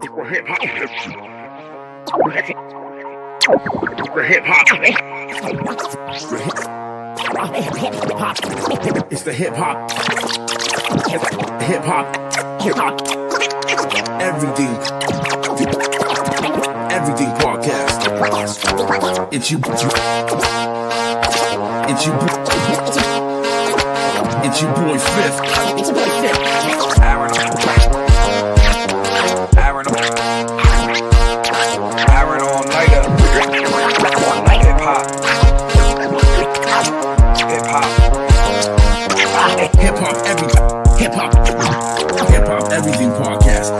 It's the hip hop. Everything podcast. It's you. It's your boy Fifth. Aaron all nighter. Hip hop, everything podcast.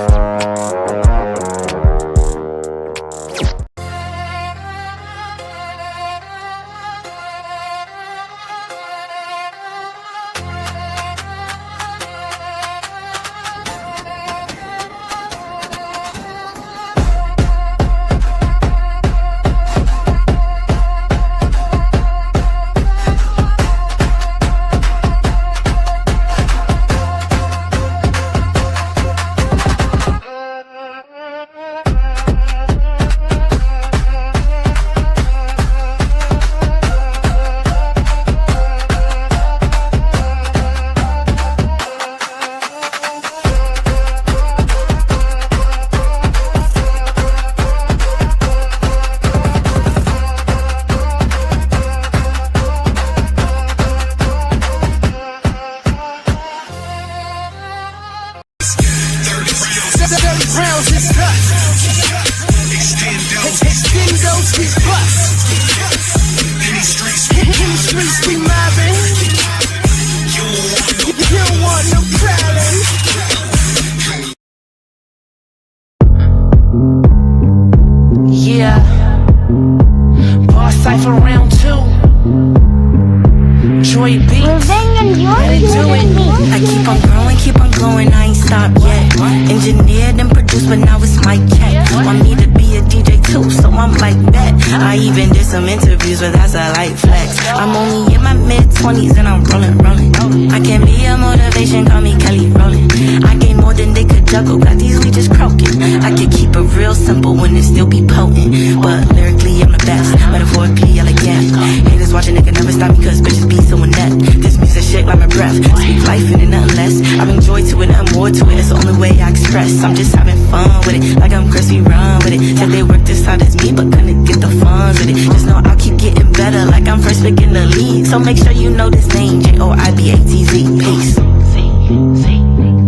I'm just having fun with it, like I'm Chris, we run with it. Said they work this hard as me, but couldn't get the funds with it. Just know I'll keep getting better, like I'm first pick in the league. So make sure you know this name, Joibatz. Peace.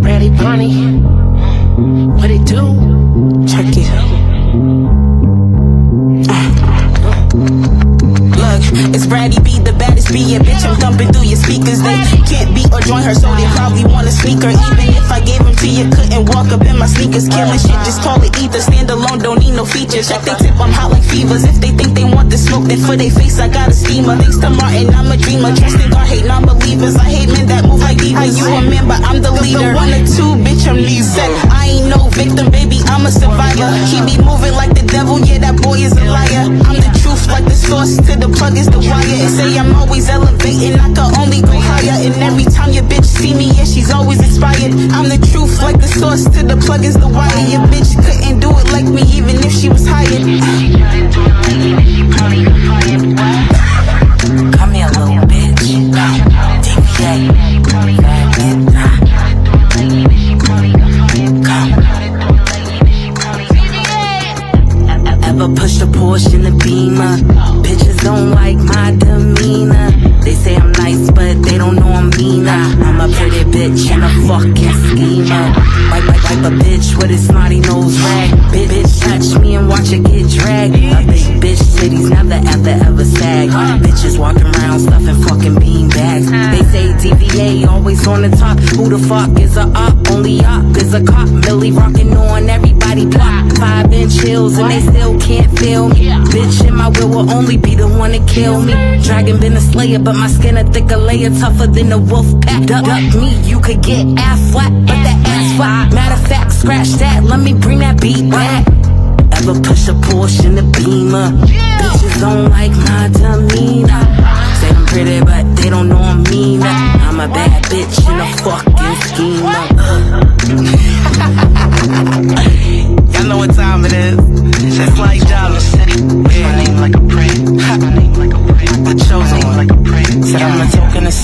Ready, Bonnie? What it do? Check it. It's Brady B, the baddest B, yeah, bitch, I'm thumping through your speakers. They can't beat or join her, so they probably want a sneaker. Even if I gave them to you, couldn't walk up in my sneakers. Killing shit, just call it ether. Stand alone, don't need no features. Check they tip, I'm hot like fevers. If they think they want the smoke, then for their face, I got a steamer. Thanks to Martin, I'm a dreamer. Trusting God, hate non-believers. I hate men that move like divas. You a man, but I'm the leader. One or two, bitch, I'm leader. I ain't no victim, baby, I'm a survivor. He be moving like the devil, yeah, that boy is a liar. I'm the truth, like the source to the plug is the wire. And say I'm always elevating, I can only go higher. And every time your bitch see me, yeah, she's always inspired. I'm the truth, like the source to the plug is the wire. Your bitch couldn't do it like me, even if she was hired. Come here, little bitch. DPA. Ever push the Porsche in the Beamer? Bitches don't like my demeanor. They say I'm nice, but they don't know I'm meaner. I'm a pretty bitch and a fucking schemer. Wipe a bitch with his snotty nose rag. Bitch touch me and watch it get dragged. A big bitch titties never ever sag. Bitches walking around stuffing fucking bean bags. They say TVA always on the top. Who the fuck is a op? Only op is a cop. Millie rocking on everybody block. 5-inch heels and they still can't feel me. Bitch in my will only be the one to kill me. Dragon been a slayer, but my skin a thicker layer, tougher than the wolf pack. Duck me, you could get ass flat, but that ass flat. Matter of fact, scratch that, let me bring that beat back. Ever push a Porsche in the Beamer? Bitches don't like my demeanor. Say I'm pretty, but they don't know I'm meaner. I'm a bad bitch and a fucking schemer. Y'all know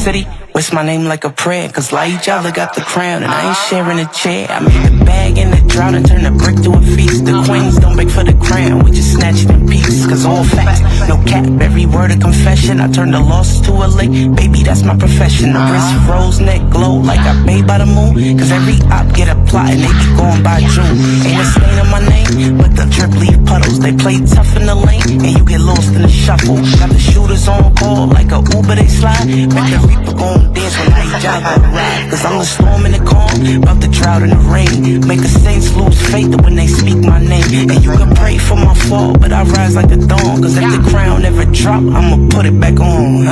city. Whisper my name like a prayer, cause like y'all got the crown and I ain't sharing a chair. I made the bag in the drought and turn the brick to a feast. The queens don't beg for the crown, we just snatch it in peace. Cause all facts, no cap, every word a confession. I turn the losses to a lake, baby, that's my profession. The wrist froze, neck glow like I made by the moon. Cause every op get a plot and they be going by June. Ain't a stain on my name, but the drip leave puddles. They play tough in the lane and you get lost in the shuffle. Got the shooters on call like a Uber, they slide. Make the reaper gon' dance when I job ride. Cause I'm the storm and the calm, about the drought and the rain. Make the saints lose faith when they speak my name. And you can pray for my fall, but I rise like the dawn. Cause if the crown never drop, I'ma put it back on,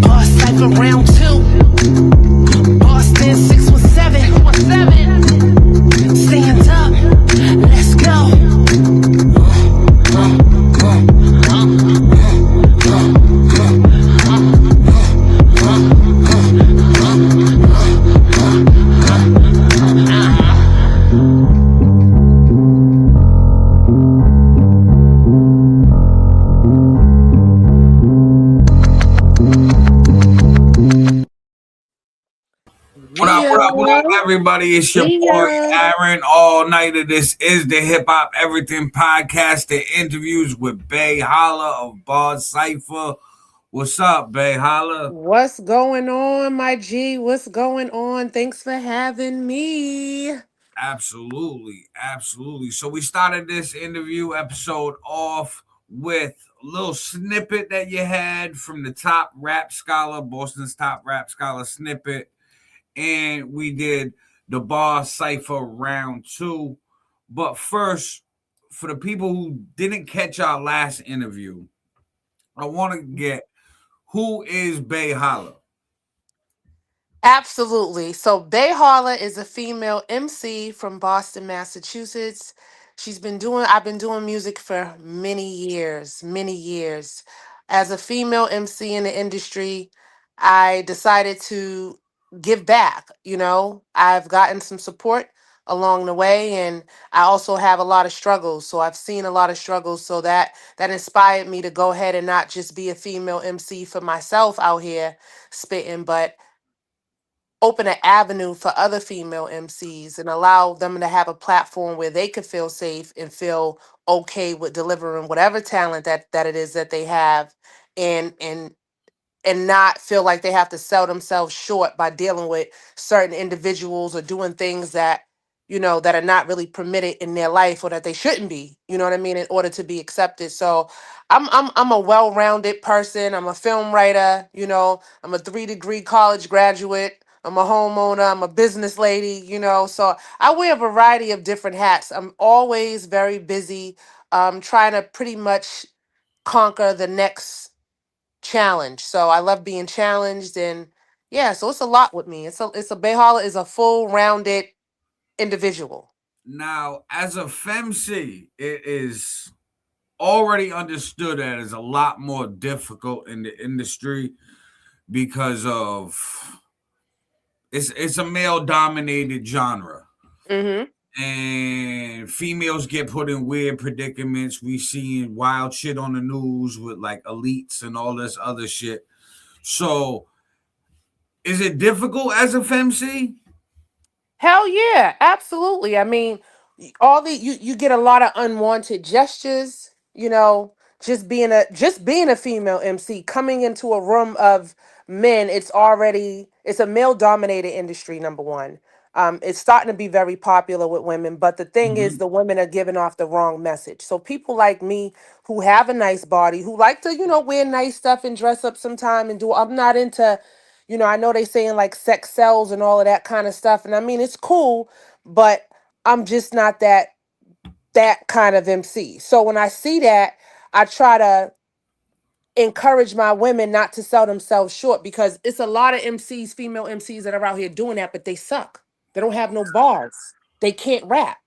Boss Cypher round 2. Boston 617. Stand up, let's go. What up, everybody? It's your boy Aaron All Nighter. This is the Hip Hop Everything Podcast, the interviews with Bay Holla of Bar Cypher. What's up, Bay Holla? What's going on, my G? What's going on? Thanks for having me. Absolutely, absolutely. So we started this interview episode off with a little snippet that you had from the top rap scholar, Boston's top rap scholar snippet. And we did the Bar Cypher round 2. But first, for the people who didn't catch our last interview, I want to get, who is Bay Holla? Absolutely. So Bay Holla is a female MC from Boston, Massachusetts. I've been doing music for many years, many years. As a female MC in the industry, I decided to give back. I've gotten some support along the way, and I also have a lot of struggles. So I've seen a lot of struggles. So that inspired me to go ahead and not just be a female MC for myself out here spitting, but open an avenue for other female MCs and allow them to have a platform where they could feel safe and feel okay with delivering whatever talent that it is that they have, and not feel like they have to sell themselves short by dealing with certain individuals or doing things that that are not really permitted in their life, or that they shouldn't be, you know what I mean, in order to be accepted. So I'm a well-rounded person. I'm a film writer, I'm a 3-degree college graduate, I'm a homeowner, I'm a business lady, so I wear a variety of different hats. I'm always very busy, trying to pretty much conquer the next challenge. So I love being challenged, and yeah, so it's a lot with me. It's a Bayhala is a full rounded individual. Now, as a FemC, it is already understood that it's a lot more difficult in the industry because of it's a male dominated genre. Mm-hmm. And females get put in weird predicaments. We seen wild shit on the news with like elites and all this other shit. So, is it difficult as a FemC? Hell yeah, absolutely. I mean, all the you get a lot of unwanted gestures, just being a female MC coming into a room of men. It's a male dominated industry, number one. It's starting to be very popular with women, but the thing is Mm-hmm. the women are giving off the wrong message. So people like me who have a nice body, who like to, wear nice stuff and dress up sometime and do I'm not into, I know they saying like sex sells and all of that kind of stuff. And I mean, it's cool, but I'm just not that kind of MC. So when I see that, I try to encourage my women not to sell themselves short, because it's a lot of MCs, female MCs that are out here doing that, but they suck. They don't have no bars. They can't rap.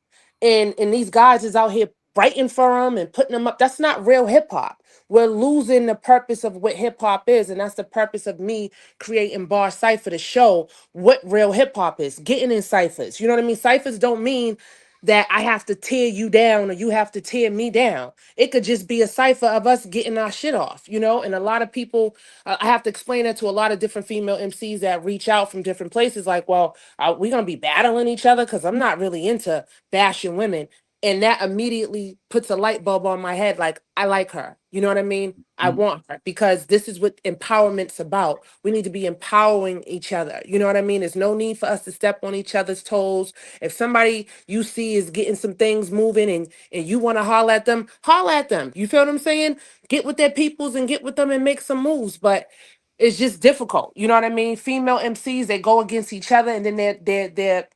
And these guys is out here writing for them and putting them up. That's not real hip hop. We're losing the purpose of what hip hop is, and that's the purpose of me creating Bar Cypher, to show what real hip hop is. Getting in ciphers. You know what I mean? Ciphers don't mean that I have to tear you down or you have to tear me down. It could just be a cipher of us getting our shit off, you know? And a lot of people, I have to explain that to a lot of different female MCs that reach out from different places like, well, are we going to be battling each other? Because I'm not really into bashing women. And that immediately puts a light bulb on my head. Like, I like her. You know what I mean? I Mm. want her because this is what empowerment's about. We need to be empowering each other. You know what I mean? There's no need for us to step on each other's toes. If somebody you see is getting some things moving and you want to holler at them, holler at them. You feel what I'm saying? Get with their peoples and get with them and make some moves. But it's just difficult. You know what I mean? Female MCs, they go against each other and then they're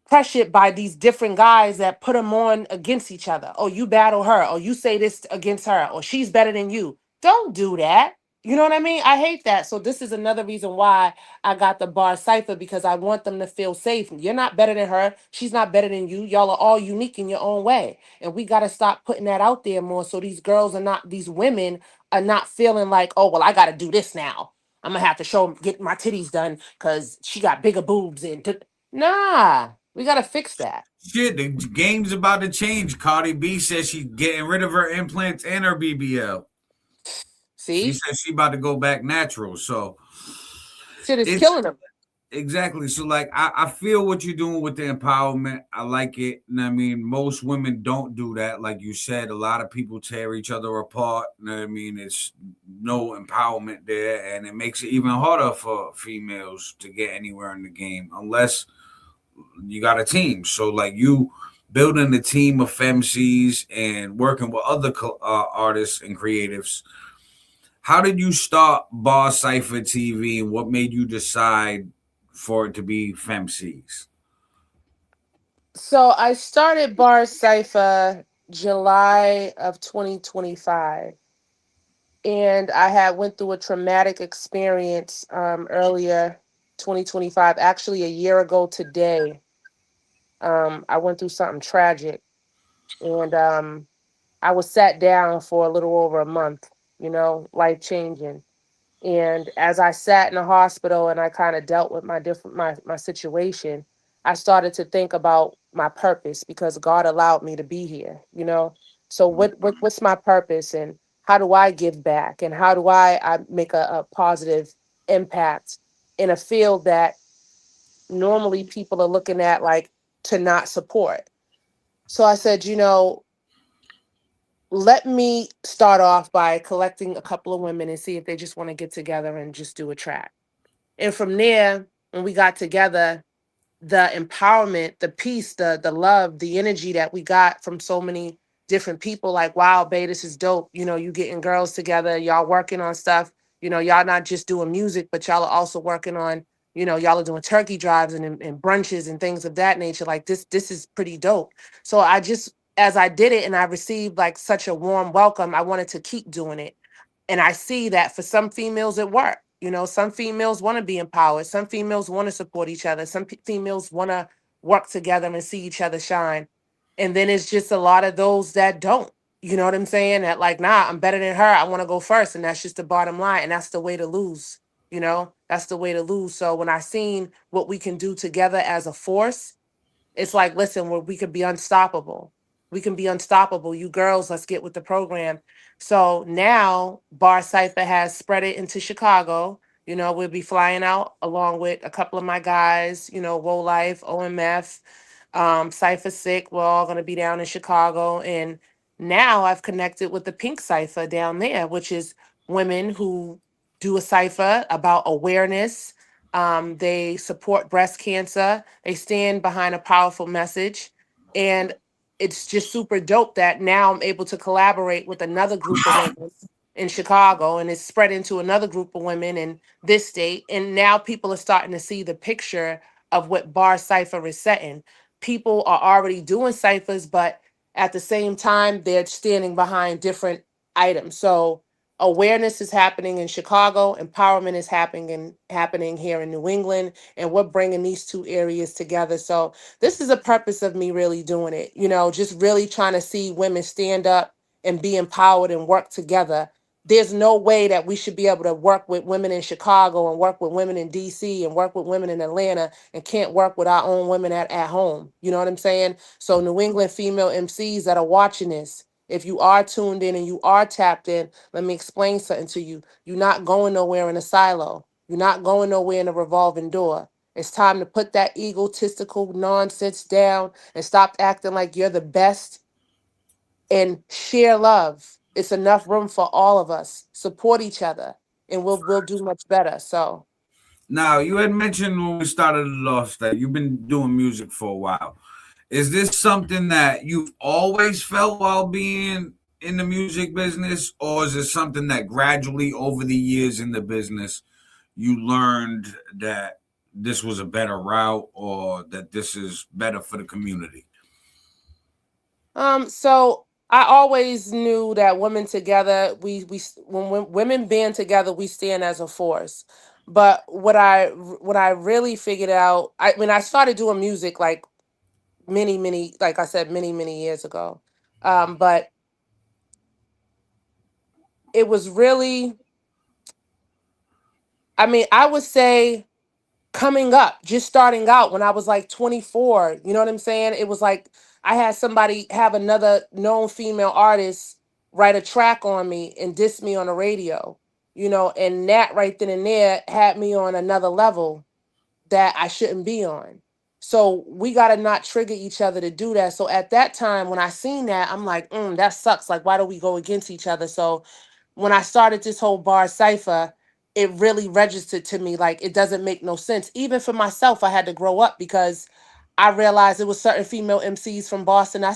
pressured by these different guys that put them on against each other. Oh, you battle her, or you say this against her, or she's better than you. Don't do that. You know what I mean? I hate that. So this is another reason why I got the bar cipher because I want them to feel safe. You're not better than her. She's not better than you. Y'all are all unique in your own way. And we got to stop putting that out there more so these girls are not, these women are not feeling like, oh, well, I got to do this now. I'm going to have to show, get my titties done because she got bigger boobs. Nah, we got to fix that. Shit, the game's about to change. Cardi B says she's getting rid of her implants and her BBL. She See? says she about to go back natural. So Shit is it's killing them. exactly. So like I feel what you're doing with the empowerment. I like it. And I mean, most women don't do that. Like you said, a lot of people tear each other apart. You know what I mean? It's no empowerment there, and it makes it even harder for females to get anywhere in the game unless you got a team. So like you building a team of femcs and working with other artists and creatives. How did you start Bar Cipher TV, and what made you decide for it to be femcs? So I started Bar Cipher July of 2025. And I had went through a traumatic experience earlier 2025, actually a year ago today. I went through something tragic and I was sat down for a little over a month, you know, life changing. And as I sat in the hospital and I kind of dealt with my situation, I started to think about my purpose because God allowed me to be here, you know. So what's my purpose and how do I give back and how do I make a positive impact in a field that normally people are looking at like to not support. So I said, you know, let me start off by collecting a couple of women and see if they just want to get together and just do a track. And from there, when we got together, the empowerment, the peace, the love, the energy that we got from so many different people, like, wow, babe, this is dope. You know, you getting girls together, y'all working on stuff. You know, y'all not just doing music, but y'all are also working on, you know, y'all are doing turkey drives and brunches and things of that nature. Like this is pretty dope. So I just as I did it and I received like such a warm welcome, I wanted to keep doing it. And I see that for some females it worked. You know, some females want to be empowered. Some females want to support each other. Some females want to work together and see each other shine. And then it's just a lot of those that don't. You know what I'm saying? That like, nah, I'm better than her. I want to go first. And that's just the bottom line. And that's the way to lose. You know, that's the way to lose. So when I seen what we can do together as a force, it's like, listen, we could be unstoppable. We can be unstoppable. You girls, let's get with the program. So now Bar Cipher has spread it into Chicago. You know, we'll be flying out along with a couple of my guys, you know, Woe Life, OMF, Cipher Sick. We're all going to be down in Chicago. And now I've connected with the Pink Cipher down there, which is women who do a cipher about awareness. They support breast cancer. They stand behind a powerful message. And it's just super dope that now I'm able to collaborate with another group of women in Chicago and it's spread into another group of women in this state. And now people are starting to see the picture of what Bar Cipher is setting. People are already doing ciphers, but at the same time, they're standing behind different items. So awareness is happening in Chicago, empowerment is happening here in New England, and we're bringing these two areas together. So this is a purpose of me really doing it. You know, just really trying to see women stand up and be empowered and work together there's no way that we should be able to work with women in Chicago and work with women in DC and work with women in Atlanta and can't work with our own women at home. You know what I'm saying? So New England female MCs that are watching this, if you are tuned in and you are tapped in, let me explain something to you. You're not going nowhere in a silo. You're not going nowhere in a revolving door. It's time to put that egotistical nonsense down and stop acting like you're the best and share love. It's enough room for all of us. Support each other, and we'll do much better. So, Now, you had mentioned when we started it off that you've been doing music for a while. Is this something that you've always felt while being in the music business, or is it something that gradually over the years in the business you learned that this was a better route or that this is better for the community? so I always knew that women together, when women band together, we stand as a force. But what I really figured out, I when I started doing music, like many, like I said, many years ago, but it was really, I mean, I would say coming up, just starting out when I was like 24. You know what I'm saying? It was like I had somebody have another known female artist write a track on me and diss me on the radio, and that right then and there had me on another level that I shouldn't be on. So we got to not trigger each other to do that. So at that time, when I seen that, I'm like, that sucks. Like, why do we go against each other? So when I started this whole bar cipher, it really registered to me like it doesn't make no sense. Even for myself, I had to grow up because I realized it was certain female MCs from Boston I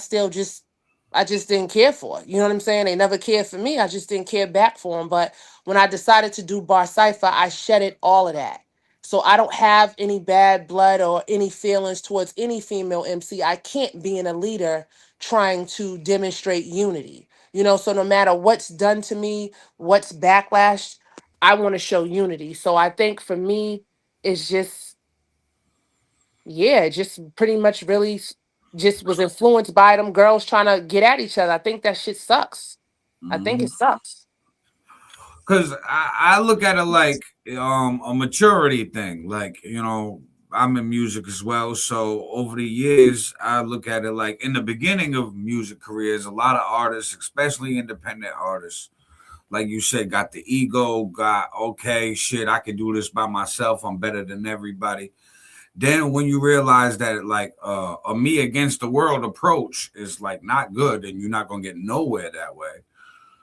just didn't care for. You know what I'm saying? They never cared for me. I just didn't care back for them. But when I decided to do bar cipher, I shedded all of that. So I don't have any bad blood or any feelings towards any female MC. I can't be in a leader trying to demonstrate unity. So no matter what's done to me, what's backlash, I want to show unity. So I think for me, it's just, yeah, just pretty much really just was influenced by them girls trying to get at each other. I think that shit sucks. I think it sucks. Because I look at it like a maturity thing. Like, I'm in music as well. So over the years, I look at it like in the beginning of music careers, a lot of artists, especially independent artists, like you said, got the ego, got, okay, shit, I can do this by myself. I'm better than everybody. Then when you realize that like a me against the world approach is like not good and you're not gonna get nowhere that way.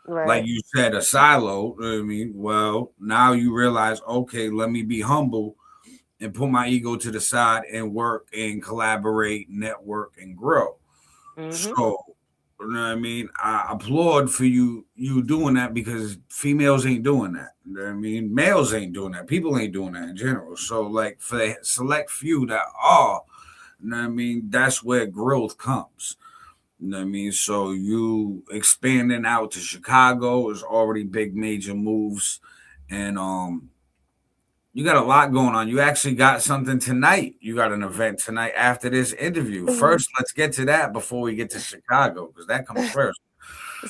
Like Right. you said, a silo. I mean, well, now you realize, okay, let me be humble and put my ego to the side and work and collaborate, network, and grow. Mm-hmm. So, you know what I mean? I applaud for you doing that because females ain't doing that. You know what I mean? Males ain't doing that. People ain't doing that in general. So, like for the select few that are, you know what I mean? That's where growth comes. You know what I mean? So you expanding out to Chicago is already big major moves. And you got a lot going on. You actually got something tonight. You got an event tonight after this interview. First, let's get to that before we get to Chicago, because that comes first.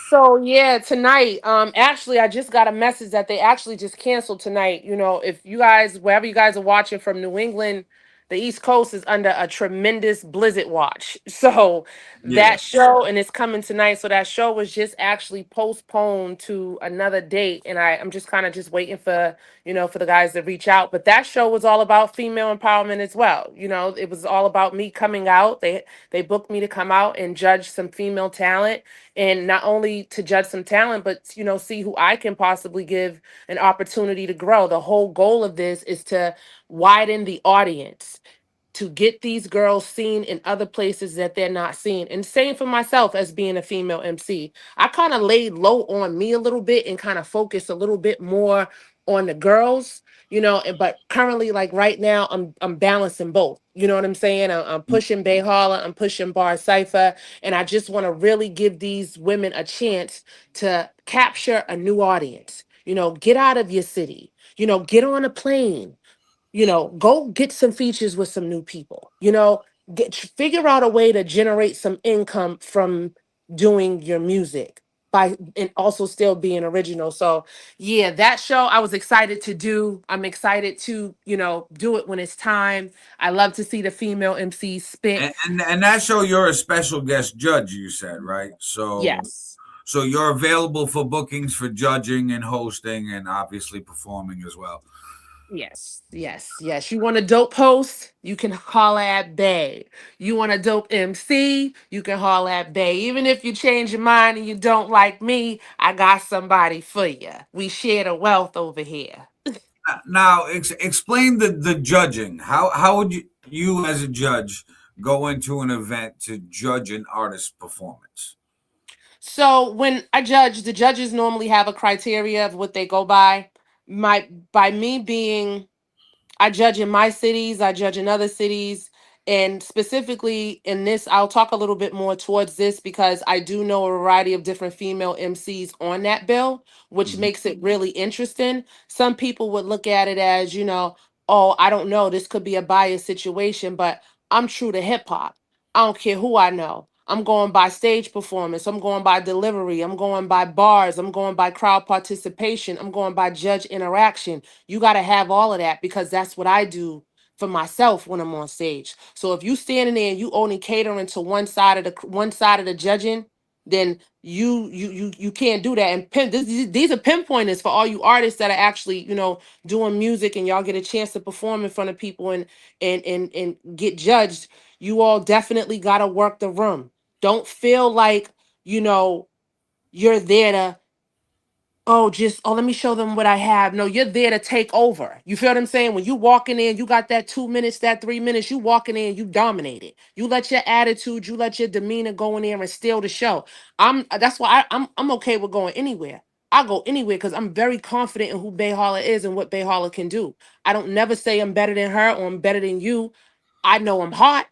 So yeah, tonight, actually I just got a message that they actually just canceled tonight. If you guys, wherever you guys are watching from New England, the East Coast is under a tremendous blizzard watch. So Yeah. that show, and it's coming tonight. So that show was just actually postponed to another date. And I'm just kind of just waiting for the guys to reach out. But that show was all about female empowerment as well. It was all about me coming out. They booked me to come out and judge some female talent, and not only to judge some talent, but see who I can possibly give an opportunity to grow. The whole goal of this is to widen the audience, to get these girls seen in other places that they're not seen. And same for myself as being a female MC. I kind of laid low on me a little bit and kind of focused a little bit more on the girls, but currently, like right now, I'm balancing both. You know what I'm saying? I'm pushing Bay Holla, I'm pushing Bar Cypher, and I just want to really give these women a chance to capture a new audience. Get out of your city, get on a plane, go get some features with some new people, figure out a way to generate some income from doing your music. by and also still being original. So yeah, that show I was excited to do. I'm excited to, do it when it's time. I love to see the female MC spit. And that show you're a special guest judge, you said, right? Yes. So you're available for bookings for judging and hosting and obviously performing as well. Yes, yes, yes. You want a dope host? You can holler at Bay. You want a dope MC? You can holler at Bay. Even if you change your mind and you don't like me, I got somebody for you. We share the wealth over here. Now, explain the judging. How would you as a judge go into an event to judge an artist's performance? So when I judge, the judges normally have a criteria of what they go by. By me being I judge in my cities, I judge in other cities. And specifically in this, I'll talk a little bit more towards this because I do know a variety of different female MCs on that bill, which Mhm. makes it really interesting. Some people would look at it as, oh, I don't know, this could be a biased situation, but I'm true to hip hop. I don't care who I know. I'm going by stage performance. I'm going by delivery. I'm going by bars. I'm going by crowd participation. I'm going by judge interaction. You got to have all of that because that's what I do for myself when I'm on stage. So if you standing there and you only catering to one side of the judging, then you can't do that. And these are pinpointers for all you artists that are actually doing music and y'all get a chance to perform in front of people and get judged. You all definitely got to work the room. Don't feel like you're there to let me show them what I have. No, you're there to take over. You feel what I'm saying? When you walking in, you got that 2 minutes, that 3 minutes, you walking in, you dominate it. You let your attitude, you let your demeanor go in there and steal the show. That's why I'm okay with going anywhere. I go anywhere because I'm very confident in who Bay Holla is and what Bay Holla can do. I don't never say I'm better than her or I'm better than you. I know I'm hot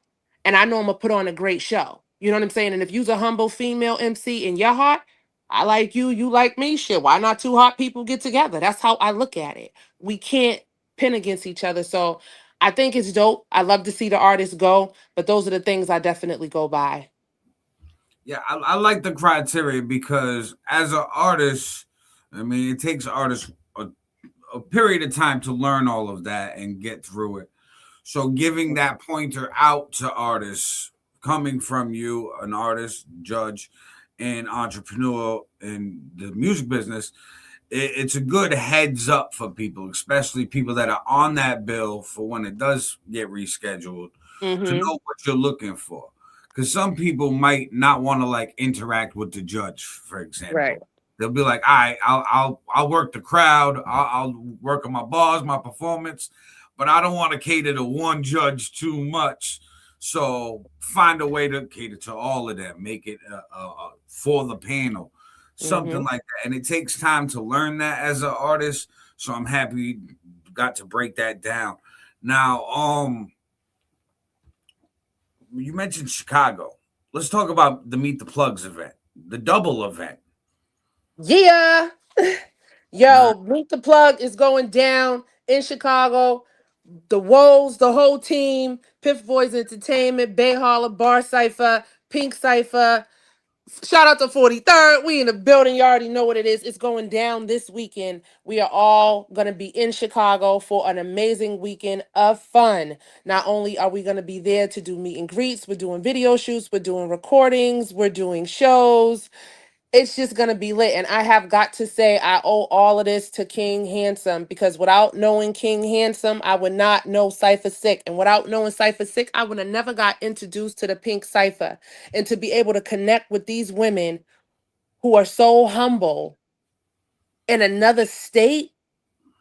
and I know I'm gonna put on a great show. You know what I'm saying? And if you's a humble female MC and you're hot, I like you, you like me. Shit, why not two hot people get together? That's how I look at it. We can't pin against each other. So I think it's dope. I love to see the artists go, but those are the things I definitely go by. Yeah, I like the criteria because as an artist, I mean, it takes artists a period of time to learn all of that and get through it. So giving that pointer out to artists coming from you, an artist, judge, and entrepreneur in the music business, it's a good heads up for people, especially people that are on that bill for when it does get rescheduled, to Mm-hmm. know what you're looking for. Because some people might not want to like interact with the judge, for Right. example. They'll be like, "All right, I'll work the crowd. I'll work on my bars, my performance, but I don't want to cater to one judge too much. So find a way to cater to all of them. Make it for the panel, something Mm-hmm. like that. And it takes time to learn that as an artist. So I'm happy you got to break that down. Now, you mentioned Chicago. Let's talk about the Meet the Plugs event, the double event. Yeah. Now, Yo, Meet the Plug is going down in Chicago. The Woes, the whole team, Piff Boys Entertainment, Bay Holler, Bar Cypher, Pink Cypher. Shout out to 43rd. We in the building. You already know what it is. It's going down this weekend. We are all going to be in Chicago for an amazing weekend of fun. Not only are we going to be there to do meet and greets, we're doing video shoots, we're doing recordings, we're doing shows. It's just going to be lit. And I have got to say, I owe all of this to King Handsome because without knowing King Handsome, I would not know Cypher Sick. And without knowing Cypher Sick, I would have never got introduced to the Pink Cypher. And to be able to connect with these women who are so humble in another state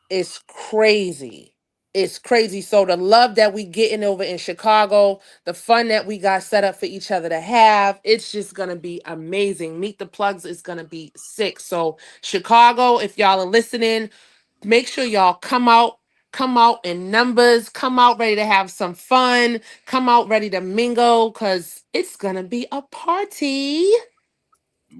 is crazy. It's crazy. So the love that we getting over in Chicago, the fun that we got set up for each other to have, it's just gonna be amazing. Meet the Plugs is gonna be sick. So Chicago, if y'all are listening, make sure y'all come out in numbers, come out ready to have some fun, come out ready to mingle, cause it's gonna be a party.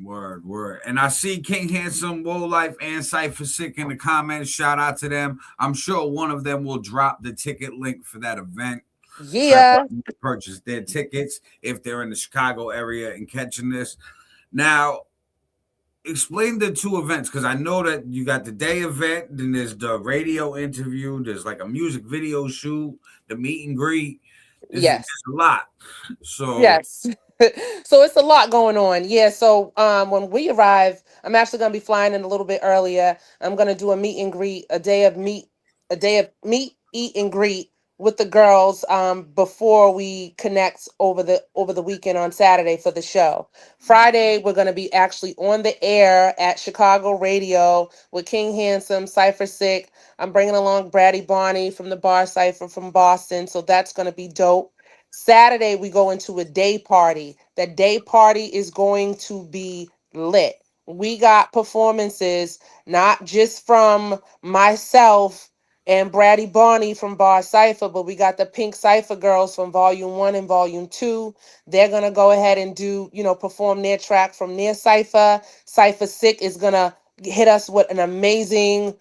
word, word. And I see King Handsome, Woe Life, and Cypher Sick in the comments. Shout out to them. I'm sure one of them will drop the ticket link for that event for Yeah. everyone to purchase their tickets if they're in the Chicago area and catching this. Now, explain the two events because I know that you got the day event, then there's the radio interview, there's like a music video shoot, the meet and greet. There's Yes. a lot. So Yes. So it's a lot going on. Yeah. So when we arrive, I'm actually gonna be flying in a little bit earlier. I'm gonna do a meet and greet, a day of meet, eat and greet with the girls before we connect over the weekend on Saturday for the show. Friday, we're gonna be actually on the air at Chicago Radio with King Handsome, Cypher Sick. I'm bringing along Braddy Barney from the Bar Cipher from Boston, so that's gonna be dope. Saturday, we go into a day party. The day party is going to be lit. We got performances, not just from myself and Braddy Barney from Bar Cipher, but we got the Pink Cipher girls from Volume 1 and Volume 2. They're going to go ahead and perform their track from their Cipher. Cipher Sick is going to hit us with an amazing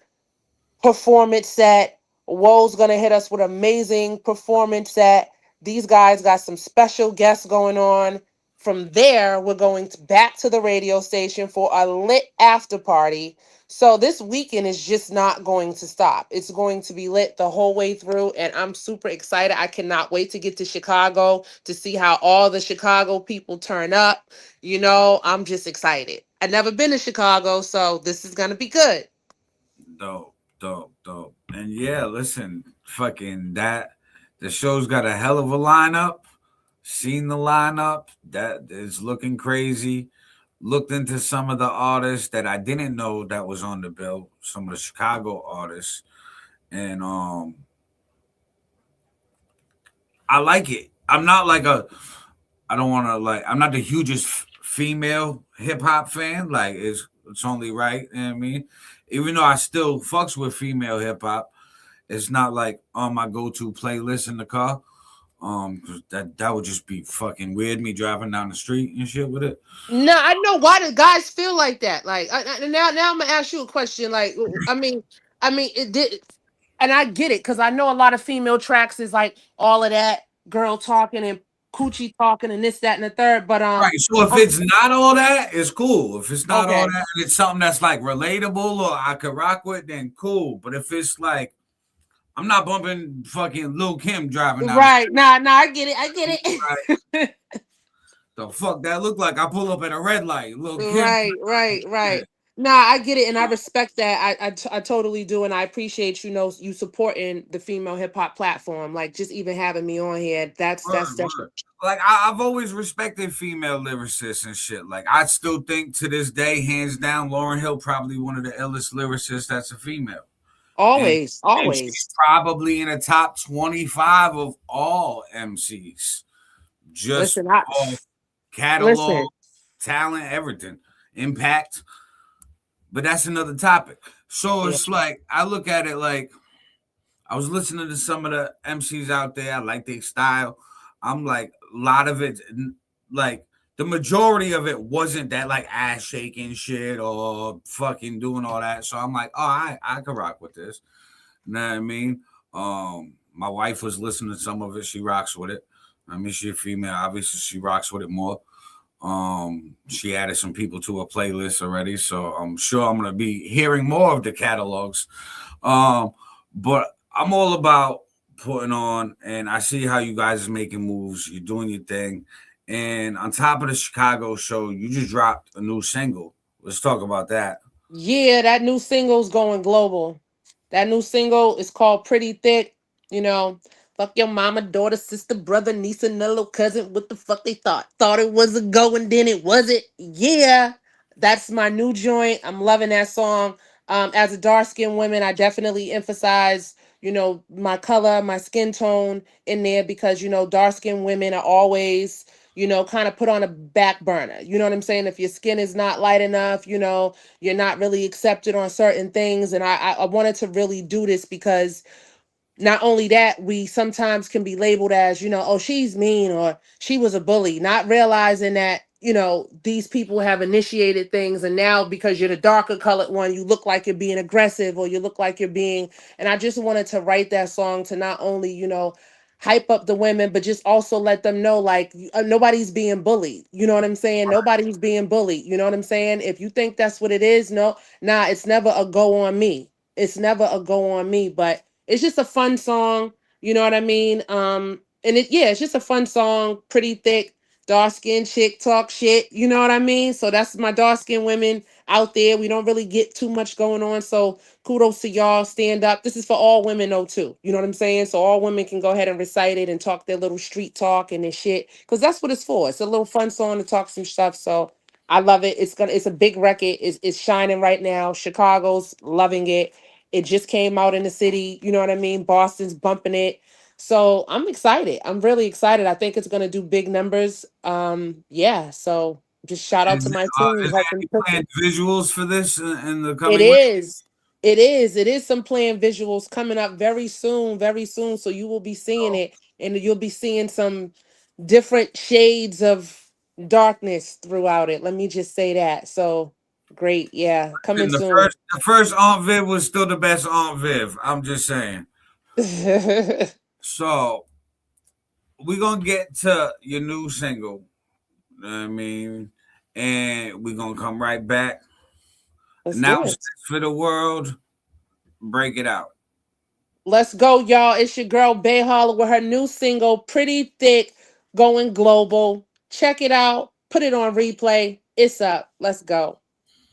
performance set. Woe's gonna hit us with amazing performance set. These guys got some special guests going on. From there, we're going back to the radio station for a lit after party. So this weekend is just not going to stop. It's going to be lit the whole way through, and I'm super excited. I cannot wait to get to Chicago to see how all the Chicago people turn up. I'm just excited. I've never been to Chicago, so this is gonna be good. dope, dope. And yeah, listen, fucking that the show's got a hell of a lineup. Seen the lineup. That is looking crazy. Looked into some of the artists that I didn't know that was on the bill, some of the Chicago artists. And I like it. I'm not like a I don't want to like. I'm not the hugest female hip hop fan. Like it's only right. You know what I mean, even though I still fucks with female hip hop, it's not like on my go to playlist in the car. 'Cause that would just be fucking weird. Me driving down the street and shit with it. No, I know why the guys feel like that. Like now, I'm gonna ask you a question. Like, I mean, it did, and I get it because I know a lot of female tracks is like all of that girl talking and coochie talking and this, that, and the third. But Right. So if oh, it's not all that, it's cool. If it's not all okay, that, and it's something that's like relatable or I could rock with, then cool. But if it's like I'm not bumping fucking Lil Kim driving down the right? Nah, I get it. I get street. Right. it. The fuck that look like? I pull up at a red light. Lil Kim. Right. Nah, I get it, and I respect that. I totally do, and I appreciate you supporting the female hip hop platform. Like just even having me on here. That's Word. Like I've always respected female lyricists and shit. Like I still think to this day, hands down, Lauryn Hill probably one of the illest lyricists that's a female, and always, and she's always. probably in the top 25 of all MCs. Just Listen, I off catalog, listen. talent, everything, impact. But that's another topic. So Yeah. it's like I look at it like I was listening to some of the MCs out there. I like their style. I'm like, a lot of it, like, the majority of it wasn't that like ass shaking shit or fucking doing all that. So I'm like, oh, I could rock with this. You know what I mean? My wife was listening to some of it. She rocks with it. I mean, she's a female. Obviously, she rocks with it more. She added some people to her playlist already, so I'm sure I'm gonna be hearing more of the catalogs. Um, but I'm all about putting on, and I see how you guys is making moves. You're doing your thing, and on top of the Chicago show, you just dropped a new single. Let's talk about that. Yeah, that new single's going global. That new single is called Pretty Thick. You know, fuck your mama, daughter, sister, brother, niece, and a little cousin. What the fuck they thought? Thought it was a go and then it wasn't. Yeah, that's my new joint. I'm loving that song. As a dark skinned woman, I definitely emphasize, my color, my skin tone in there because, dark skinned women are always, kind of put on a back burner. You know what I'm saying? If your skin is not light enough, you're not really accepted on certain things. And I wanted to really do this because not only that, we sometimes can be labeled as, oh, she's mean or she was a bully, not realizing that, these people have initiated things. And now because you're the darker colored one, you look like you're being aggressive or you look like you're being. And I just wanted to write that song to not only, hype up the women, but just also let them know like nobody's being bullied. You know what I'm saying? Nobody's being bullied. You know what I'm saying? If you think that's what it is, no, nah, it's never a go on me. It's never a go on me, but it's just a fun song. You know what I mean? And it's just a fun song, pretty thick, dark skinned chick talk shit. You know what I mean? So that's my dark skinned women out there. We don't really get too much going on. So kudos to y'all. Stand up. This is for all women though too. You know what I'm saying? So all women can go ahead and recite it and talk their little street talk and their shit. Cause that's what it's for. It's a little fun song to talk some stuff. So I love it. It's a big record. It's shining right now. Chicago's loving it. It just came out in the city. You know what I mean? Boston's bumping it. So I'm excited. I'm really excited. I think it's gonna do big numbers. Yeah. So just shout out to my team Is there helping any push it. planned visuals for this in the It coming week? is. It is. It is some planned visuals coming up very soon, very soon. So you will be seeing it and you'll be seeing some different shades of darkness throughout it. Let me just say that. So great. Yeah. Coming And soon. the first Aunt Viv was still the best Aunt Viv. I'm just saying. So we're gonna get to your new single. You know what I mean, and we're gonna come right back. Let's do Announce it. this for the world. Break it out. Let's go, y'all. It's your girl Bay Holla with her new single, Pretty Thick, going global. Check it out. Put it on replay. It's up. Let's go.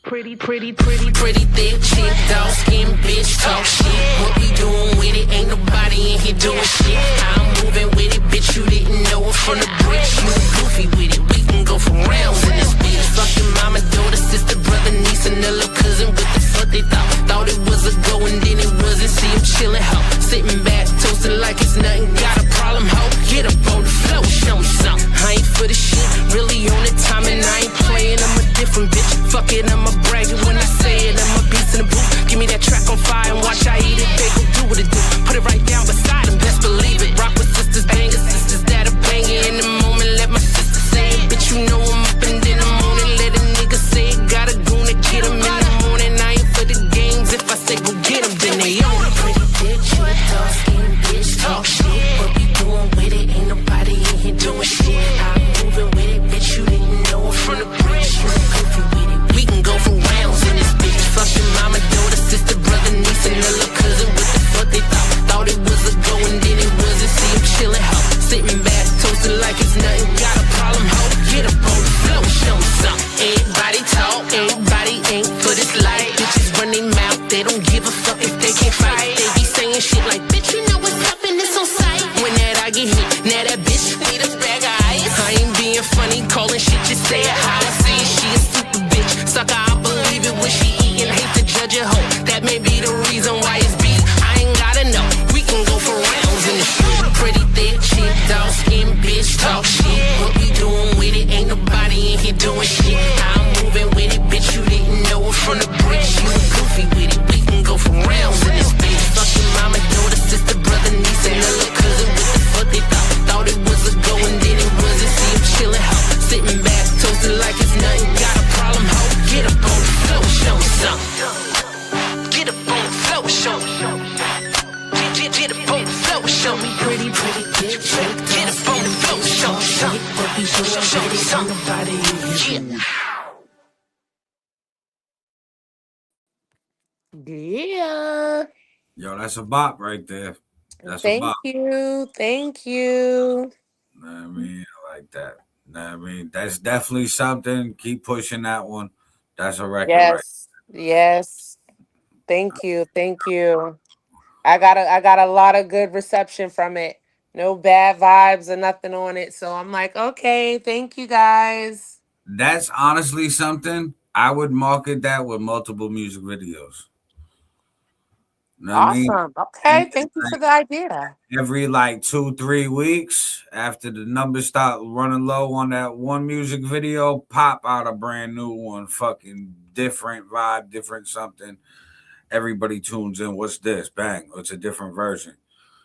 Pretty thick chick, dark skin bitch, talk shit. What we doing with it? Ain't nobody in here doing shit. How I'm moving with it, bitch, you didn't know it from the bridge. You goofy with it, we can go for rounds in this bitch. Fucking mama, daughter, sister, brother, niece, and a little cousin. What the fuck they thought? Thought it was a go and then it wasn't. See him chilling, ho, sitting back, toasting like it's nothing. Got a problem, ho? Get up on the floor, show me something. I ain't for the shit, really on the time, and I ain't playing. I'm a different bitch. Fuck it, I'm a bragging when I say it. I'm a beast in the booth. Give me that track on fire and watch I eat it. They gon' do what it do. Put it right down beside him. Best believe it. Rock with sisters, bangers, sisters that are banging in the moment. Let my sister say it, bitch. You know I'm up and in the morning. Let a nigga say it. Got a goon to get him in the morning. I ain't for the games. If I say go get him, then they own it. Pretty bitch, you a dark skin bitch. Talk shit. What we doing with it? Ain't nobody in here doing shit. I'm moving with it, bitch. You didn't know it from the bridge. You goofy with it. We can go for rounds in this bitch. Fucking mama, daughter, sister, brother, niece, and a little cousin. What the fuck they thought? Thought it was a go and then it wasn't. See him chilling, ho, sitting back, toasting like it's nothing. Got a problem, ho? Get up on the floor, show me something. Everybody talk, everybody ain't for this life. Bitches run their mouth, they don't give a fuck if they can't fight. They be saying shit like, bitch, you know what's happening, it's on sight. When that I get hit, now that bitch need a bag of ice. I ain't being funny, calling shit, just say it how I see it. She a stupid bitch, sucker, I believe it when she eatin'. Hate to judge a hoe, that may be the reason why it's beat. I ain't gotta know, we can go for rounds in the street. Pretty thick chick, dark skin bitch, talk shit. What we doing with it? Ain't nobody in here doing shit. How I'm moving with it, bitch, you didn't know it from the bridge. You goofy with it, we can go for rounds in this bitch. Fucking mama, daughter, sister, brother, niece, and a little cousin. What the fuck they thought? Thought it was a go and then it wasn't. See him chilling, ho, sitting back, toasting like it's nothing. Got a problem, ho? Get up on the floor, show me something. Get up on the floor, show me. Get up on the floor, show me. Pretty bitch, get up on the floor, show me something. Show me something. Yeah. Yo, that's a bop right there. That's a Thank bop. you. Thank you. Know what I mean, I like that. Know what I mean, that's definitely something. Keep pushing that one. That's a record, right? Yes. Yes. Thank you. Thank you. I got a lot of good reception from it. No bad vibes or nothing on it. So I'm like, okay, thank you guys. That's honestly something I would market that with multiple music videos. You know what I mean? Awesome. And Okay, then, thank you for like, the idea. every like 2-3 weeks after the numbers start running low on that one music video, pop out a brand new one, fucking different vibe, different something. Everybody tunes in. What's this? Bang! It's a different version.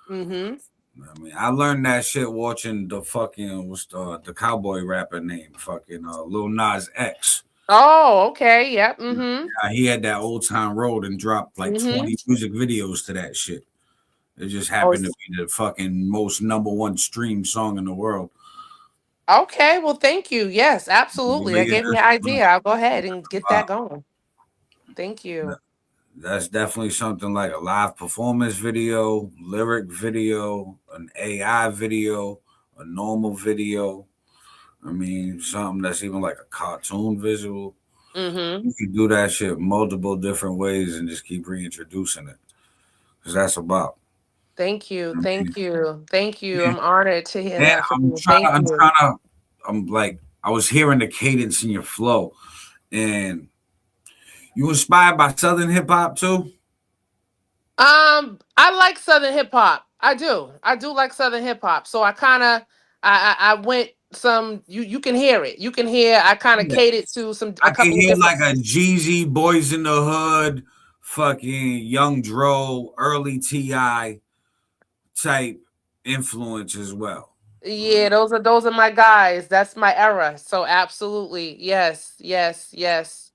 Mm-hmm. I mean, I learned that shit watching the fucking what's the cowboy rapper name? Fucking Lil Nas X. Oh, okay. Yep. Mm-hmm. He had that old time road and dropped like Mm-hmm. 20 music videos to that shit. It just Oh, happened to be the fucking most number one stream song in the world. okay. Well, thank you. Yes, absolutely. That Yeah, gave me an idea. I'll go ahead and get wow. that going. Thank you. That's definitely something like a live performance video, lyric video, an AI video, a normal video. I mean, something that's even like a cartoon visual. Mm-hmm. You can do that shit multiple different ways and just keep reintroducing it. Because that's about. Thank you. I mean, Thank you. Thank you. yeah. I'm honored to hear And that from I'm you. trying to, Thank I'm you. trying to, I'm like, I was hearing the cadence in your flow. And you inspired by Southern hip hop too? I like Southern hip hop. I do. I do like Southern hip hop. So I kind of, I went some. You can hear it. You can hear. I kind of Yeah. catered to some a I can couple of hear different. like a Jeezy, Boys in the Hood, fucking Young Dro, early Ti type influence as well. Yeah, those are my guys. That's my era. So absolutely, yes, yes, yes.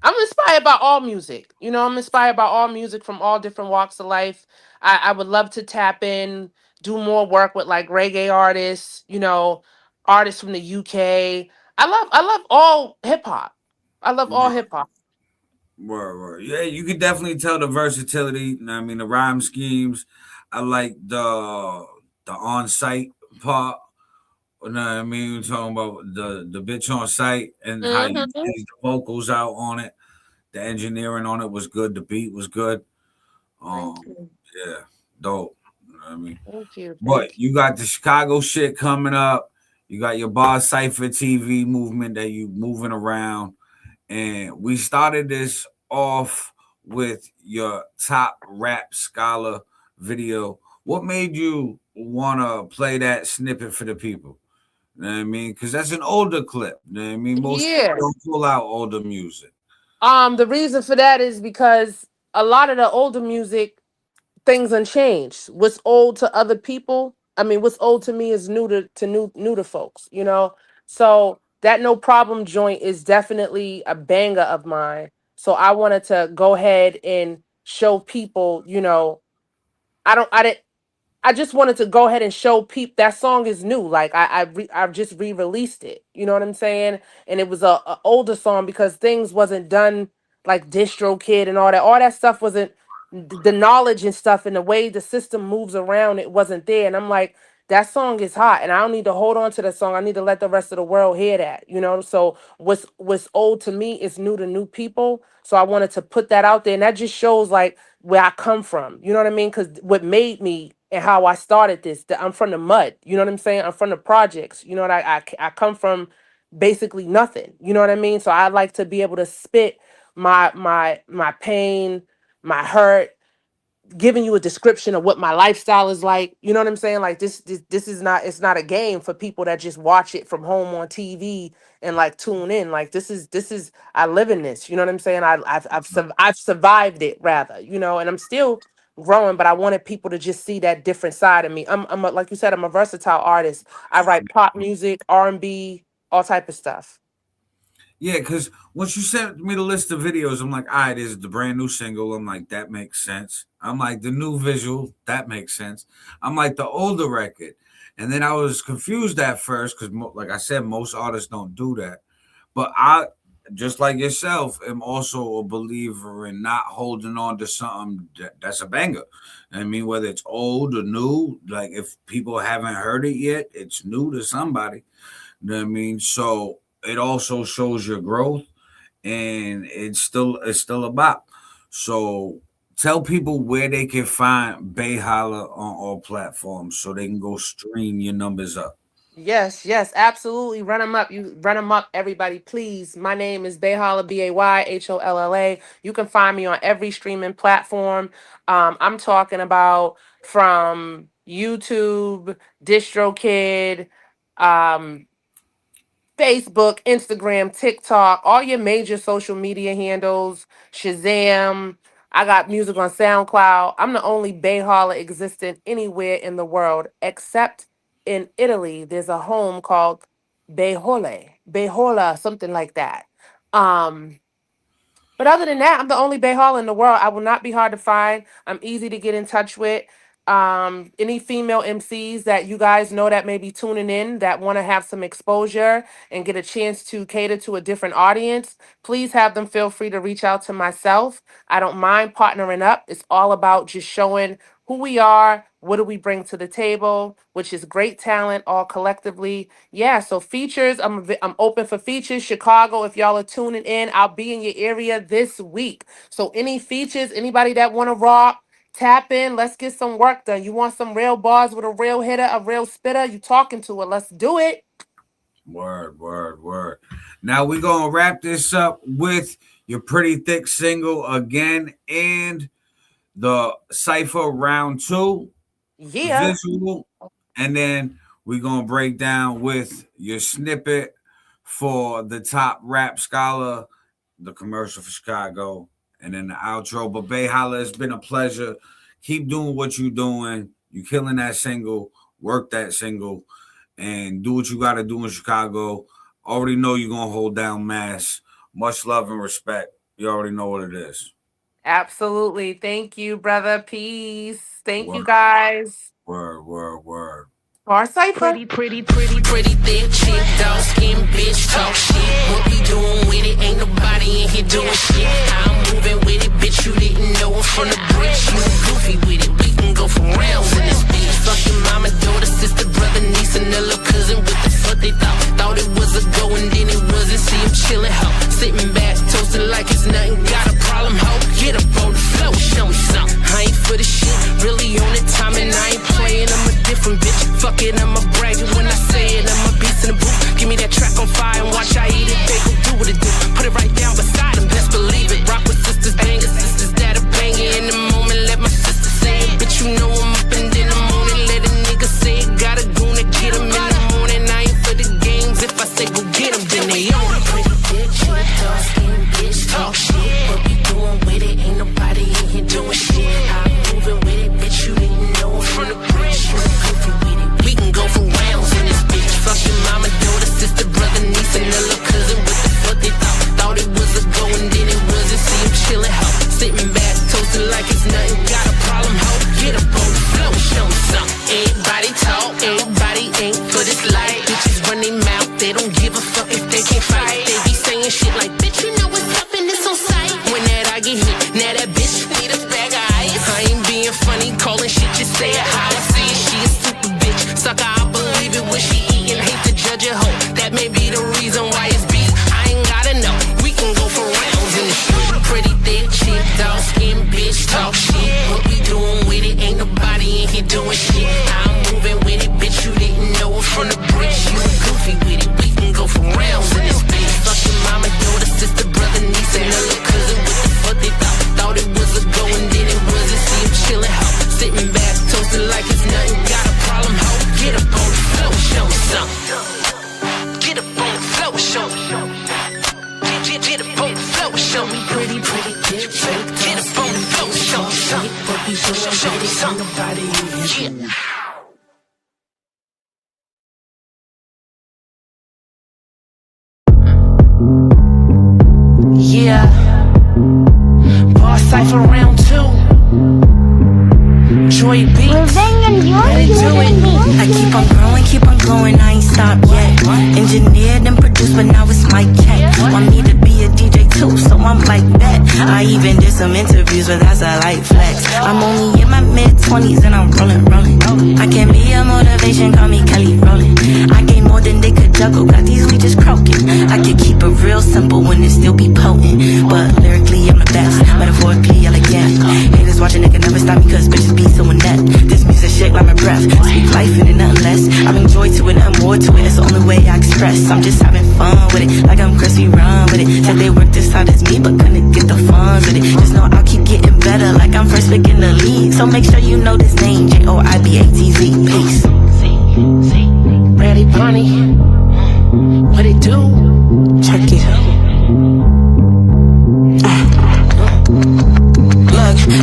I'm inspired by all music. I'm inspired by all music from all different walks of life. I would love to tap in, do more work with like reggae artists, artists from the UK. I love all hip hop. I love all hip hop. Word. Yeah, you could definitely tell the versatility. I mean, the rhyme schemes. I like the on site part. You know what I mean? We're talking about the bitch on site and how you Hmm. changed the vocals out on it. The engineering on it was good. The beat was good. Thank Um, you. yeah, dope. You know what I mean? Thank you. But Thank you. you got the Chicago shit coming up. You got your Bar Cipher TV movement that you moving around. And we started this off with your top rap scholar video. What made you want to play that snippet for the people? You know what I mean? Because that's an older clip. You know what I mean? Most people Yeah. don't pull out older music. The reason for that is because a lot of the older music things unchanged. What's old to other people, I mean, what's old to me is new to folks. So that no problem joint is definitely a banger of mine. So I wanted to go ahead and show people. I didn't I just wanted to go ahead and show peep that song is new. Like I've just re-released it. You know what I'm saying? And it was a older song because things wasn't done like Distro Kid and all that. All that stuff wasn't the knowledge and stuff and the way the system moves around. It wasn't there. And I'm like, that song is hot, and I don't need to hold on to the song. I need to let the rest of the world hear that. So what's old to me is new to new people. So I wanted to put that out there, and that just shows like where I come from. You know what I mean? Because what made me and how I started this, I'm from the mud. You know what I'm saying? I'm from the projects. You know what I come from basically nothing. You know what I mean? So I like to be able to spit my pain, my hurt, giving you a description of what my lifestyle is like. You know what I'm saying? Like this is not, it's not a game for people that just watch it from home on TV and like tune in. Like this is I live in this. You know what I'm saying? I've survived it rather. And I'm still growing, but I wanted people to just see that different side of me. Like you said, I'm a versatile artist. I write pop music, R&B, all type of stuff. Yeah, because once you sent me the list of videos, I'm like, all right, this is the brand new single. I'm like, that makes sense. I'm like, the new visual, that makes sense. I'm like, the older record. And then I was confused at first because, like I said, most artists don't do that. But I, just like yourself, am also a believer in not holding on to something that's a banger. I mean, whether it's old or new, like if people haven't heard it yet, it's new to somebody. You know what I mean? So it also shows your growth, and it's still about. So tell people where they can find Bay Holla on all platforms so they can go stream your numbers up. Yes, yes, absolutely. Run them up. You run them up, everybody, please. My name is Bayholla, Bayholla. You can find me on every streaming platform. I'm talking about from YouTube, DistroKid, um, Facebook, Instagram, TikTok, all your major social media handles, Shazam. I got music on SoundCloud. I'm the only Bayhala existent anywhere in the world except in Italy. There's a home called Bayhola, something like that. Um, but other than that, I'm the only Bayhala in the world. I will not be hard to find. I'm easy to get in touch with. any female MCs that you guys know that may be tuning in that want to have some exposure and get a chance to cater to a different audience, please have them feel free to reach out to myself. I don't mind partnering up. It's all about just showing who we are, what do we bring to the table, which is great talent all collectively. Yeah, so features, I'm open for features. Chicago, if y'all are tuning in, I'll be in your area this week. So any features, anybody that want to rock, tap in. Let's get some work done. You want some real bars with a real hitter, a real spitter? You talking to it. Let's do it. Word. Now we're going to wrap this up with your Pretty Thick single again and the Cypher round 2 visual. And then we're going to break down with your snippet for the top rap scholar, the commercial for Chicago, and then the outro. But Bay Holla, it's been a pleasure. Keep doing what you're doing. You killing that single. Work that single. And do what you got to do in Chicago. Already know you're going to hold down Mass. Much love and respect. You already know what it is. Absolutely. Thank you, brother. Peace. Thank you, guys. Word. Bar Cypher. Pretty thick chick, dog skin bitch, talk shit. What we doing with it? Ain't nobody in here doing shit. How I'm moving with it, bitch, you didn't know I'm from the bricks. You goofy with it, we can go for rounds in this bitch. Fuck your mama, daughter, sister, brother, niece, and a little cousin. What the fuck they thought? Thought it was a go and then it wasn't. See him chillin', ho, sitting back, toasting like it's nothing. Got a problem, ho? Get up on the floor, show me something. I ain't for the shit, really on it, time, and I ain't playing. I'm a different bitch. Fuck it, I'ma brag it when I say it. I'm a beast in the booth. Give me that track on fire and watch I eat it. They gon' do what it do. Put it right down beside them. Best believe it. Rock with sisters, bangers, sisters that are banging in the moment. Let my sister say it. Bitch, you know I'm up and in the morning. Let a nigga say it. Got a goon to get him in the morning. I ain't for the games. If I say go get him, then they own it. Pretty bitch, chick, dark skin bitch, talk shit. What we doing with it? Ain't nobody in here doing shit. I'm moving with it, bitch. You didn't know I'm from the bridge. You goofy with it. We can go for rounds in this bitch. Fuck your mama, daughter, sister, brother, niece, and a little cousin. What the fuck they thought? Thought it was a go and then it wasn't. See him chillin', ho, sitting back, toasting like it's nothing. Got a problem, ho? Get up on the floor, show me something. Everybody talk, everybody ain't for this life. Bitches run their mouth, they don't give a fuck if they can't fight. They be saying shit like, bitch, you know what's up and it's on sight. When that I get hit, now that bitch need a bag of ice. I ain't being funny, calling shit, just say it how I see it. She a super bitch, sucker, I believe it when she eatin'. Hate to judge a hoe, that may be the reason why it's beef. I ain't gotta know, we can go for rounds in the street. Pretty thick chick, dog skin bitch, talk shit. What we doing with it? Ain't nobody in here doing shit. I'm moving with it, bitch, you didn't know I'm from the bricks. You goofy with it, we can go for rounds in this bitch. Fuck your mama, daughter, sister, brother, niece, and a little cousin. What the fuck they thought? Thought it was a go and then it wasn't. See him chillin', ho, sitting back, toasting like it's nothing. Got a problem, ho? Get up on the floor, show me something. Get up on the floor, show me. Get up on the floor, show me. Pretty bitch, get up on the floor, show me something. Show me something. Yeah. Yeah. Bar Cypher round 2. Joy beats. Let it do it. I keep on growing, I ain't stopped yet. Engineered and produced, but now it's my check. Want me to be a DJ too, so I'm like that. I even did some interviews, but that's a light flex. I'm only in my mid-20s and I'm rolling. I can be a motivation, call me Kelly Rollin'. I gain more than they could juggle, got these leeches croaking. I can keep it real simple when it still be potent, but lyrically I'm the best, metaphorically elegant. Haters watching, they can never stop me cause bitches be so inept. This music shake like my breath, speak life in it, nothing less. I bring joy to it, nothing more to it, it's the only way I express. I'm just having fun with it, like I'm Chris, we run with it. Said they work this hard as me, but couldn't get the funds with it. Just know I'll keep getting better, like I'm first pick in the league. So make sure you know this name, Joibatz. Peace. Ready, Bonnie? What it do? Check it.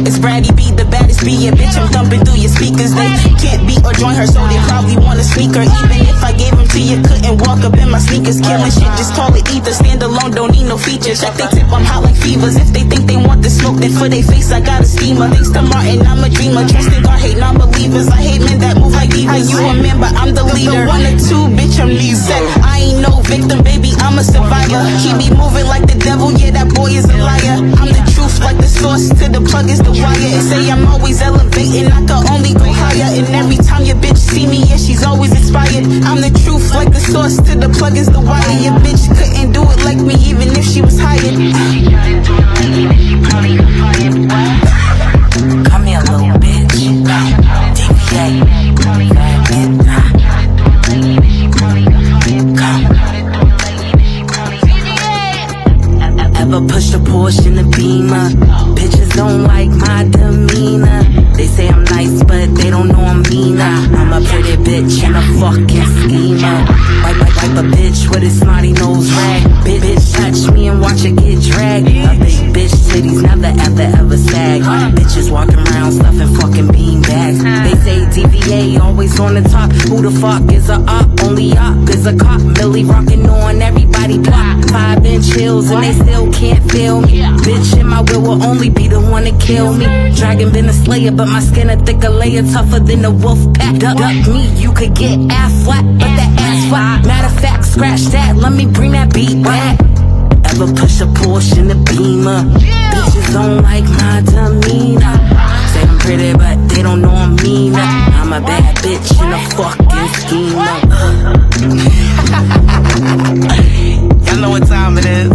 It's Brady B, the baddest B, yeah, bitch, I'm thumping through your speakers. They can't beat or join her, so they probably wanna sneak her. Even if I gave them to you, couldn't walk up in my sneakers, killing shit, just call it ether. Stand alone, don't need no features. Check they tip, I'm hot like fevers. If they think they want the smoke, then for they face, I got a steamer. Thanks to Martin, I'm a dreamer. Trusting God, hate non-believers. I hate men that move like divas. You a man, but I'm the leader. One or two, bitch, I'm Lisa. I ain't no victim, baby, I'm a survivor. He be moving like the devil, yeah, that boy is a liar. I'm the truth, like the source to the plug is the wire. And say I'm always elevating, I can only go higher. And every time your bitch see me, yeah, she's always inspired. I'm the truth, like the source to the plug is the wire. Your bitch couldn't do it like me, even if she was hired. Come here, little bitch. DPA. Ever push the Porsche in the Beamer? Bitches don't like my demeanor. They say I'm nice, but they don't know I'm meaner. I'm a pretty bitch and a fucking schemer. Wipe a bitch with his snotty nose rag. Bitch touch me and watch it get dragged. A big bitch titties never ever sag. Bitches walking around stuffing fucking bean bags. They say DVA always on the top. Who the fuck is a op? Only op is a cop. Millie rocking on everybody block. 5-inch heels and they still can't feel me. Bitch in my will only be the one to kill me. Dragon been a slayer, but my skin a thicker layer, tougher than the wolf pack. Duck me, you could get ass flat, but that ass flat. Matter of fact, scratch that, let me bring that beat back. Ever push a Porsche in the Beamer? Bitches don't like my demeanor. Say I'm pretty, but they don't know I'm meaner. I'm a bad bitch and a fucking schemer. Y'all know what time it is.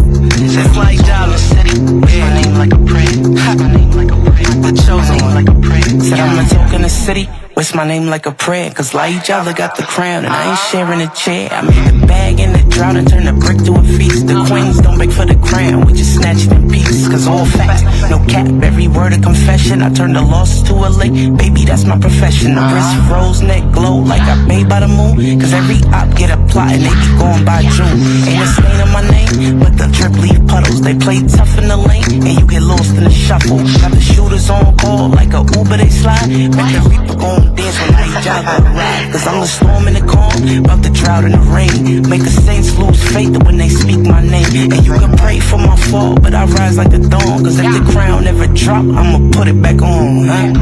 Just like Jolly City. My name like a prayer. My name like a prayer. The chosen one like a prayer. Said I'm a token in the city. What's my name like a prayer? Cause like Jolly got the crown and I ain't sharing a chair. I made the bag in the drought and turn the brick to a feast. The queens don't beg for the crown, we just snatch it in peace. Cause all facts, no cap, every word a confession. I turn the losses to a lake, baby that's my profession. The wrist froze, neck glow like I made by the moon. Cause every op get a plot and they be going by June. Ain't a stain on my name, but the drip leave puddles. They play tough in the lane and you get lost in the shuffle. Got the shooters on call like a Uber they slide. Make the reaper gon' dance when I job ride. Cause I'm the storm in the calm, about the drought in the rain. Make the saints lose faith when they speak my name. And you can pray for my fall, but I rise like the dawn. Cause if the crown never drop, I'ma put it back on, huh?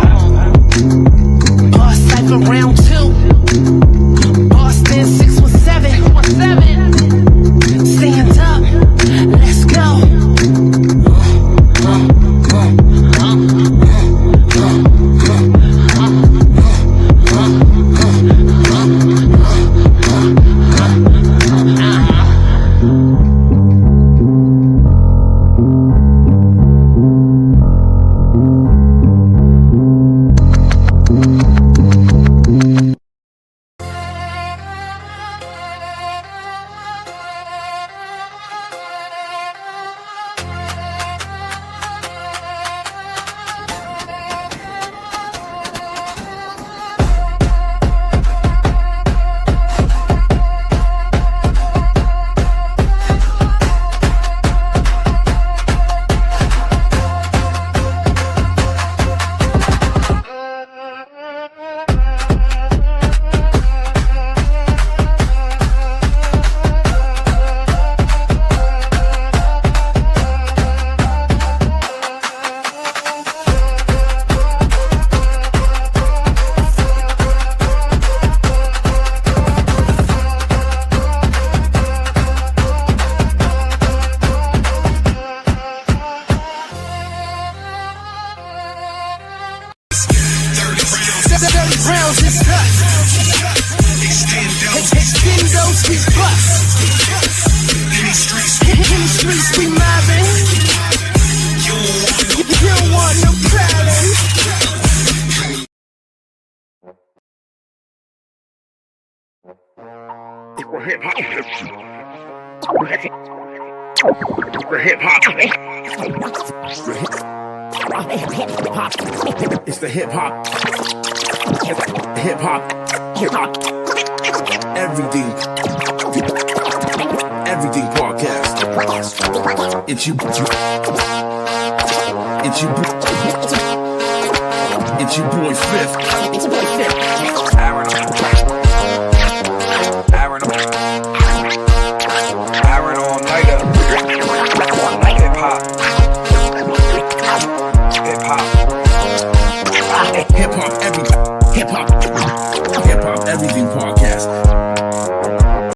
Boss cypher round 2. Boston 617. Stand up, let's go. Rounds is nuts. Extendos we bust. In the streets we mobbing. You don't want no problems. Hip hop. Hip hop. It's the hip hop. Hip hop. Hip hop. Everything podcast. It's you. It's your boy Fifth.